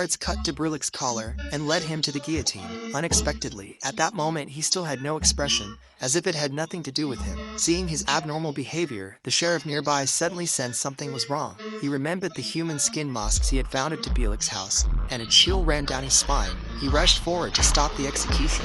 Guards cut de Brulich's collar and led him to the guillotine. Unexpectedly, at that moment he still had no expression, as if it had nothing to do with him. Seeing his abnormal behavior, the sheriff nearby suddenly sensed something was wrong. He remembered the human skin masks he had found at de Brulich's house, and a chill ran down his spine. He rushed forward to stop the execution.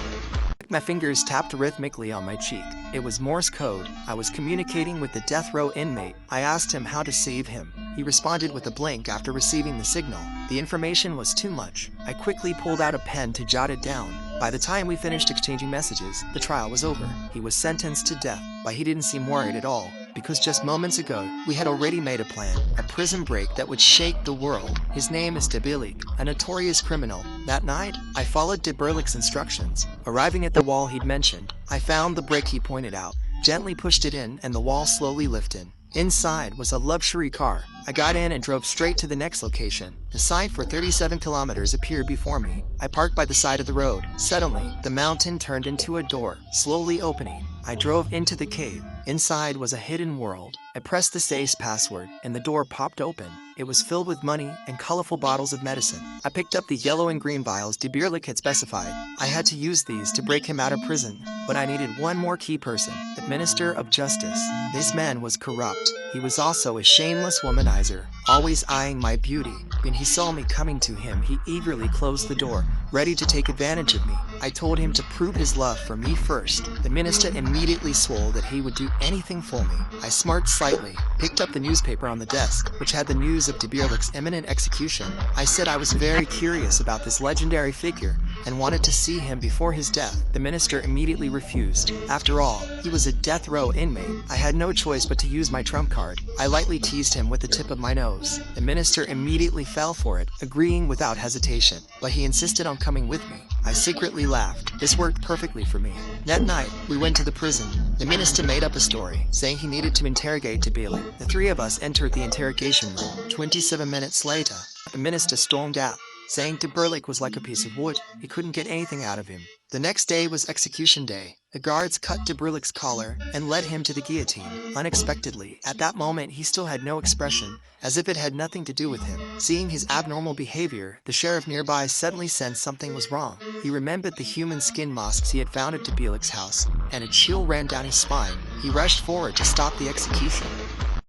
My fingers tapped rhythmically on my cheek. It was Morse code. I was communicating with the death row inmate. I asked him how to save him. He responded with a blink after receiving the signal. The information was too much. I quickly pulled out a pen to jot it down. By the time we finished exchanging messages, the trial was over. He was sentenced to death, but he didn't seem worried at all, because just moments ago, we had already made a plan, a prison break that would shake the world. His name is de Brulich, a notorious criminal. That night, I followed de Brulich's instructions. Arriving at the wall he'd mentioned, I found the brick he pointed out, gently pushed it in, and the wall slowly lifted. Inside was a luxury car. I got in and drove straight to the next location. The sign for 37 kilometers appeared before me. I parked by the side of the road. Suddenly, the mountain turned into a door, slowly opening. I drove into the cave. Inside was a hidden world. I pressed the safe password, and the door popped open. It was filled with money and colorful bottles of medicine. I picked up the yellow and green vials de Brulich had specified. I had to use these to break him out of prison, but I needed one more key person, the Minister of Justice. This man was corrupt. He was also a shameless womanizer, always eyeing my beauty. When he saw me coming to him, he eagerly closed the door, ready to take advantage of me. I told him to prove his love for me first. The minister immediately swore that he would do anything for me. I smirked slightly, picked up the newspaper on the desk, which had the news of de Brulich's imminent execution. I said I was very curious about this legendary figure and wanted to see him before his death. The minister immediately refused. After all, he was a death row inmate. I had no choice but to use my trump card. I lightly teased him with the tip of my nose. The minister immediately fell for it, agreeing without hesitation, but he insisted on coming with me. I secretly laughed. This worked perfectly for me. That night, we went to the prison. The minister made up a story, saying he needed to interrogate de Brulich. The three of us entered the interrogation room. 27 minutes later, the minister stormed out, saying de Brulich was like a piece of wood. He couldn't get anything out of him. The next day was execution day. The guards cut de Brulich's collar and led him to the guillotine. Unexpectedly, at that moment he still had no expression, as if it had nothing to do with him. Seeing his abnormal behavior, the sheriff nearby suddenly sensed something was wrong. He remembered the human skin masks he had found at de Brulich's house, and a chill ran down his spine. He rushed forward to stop the execution.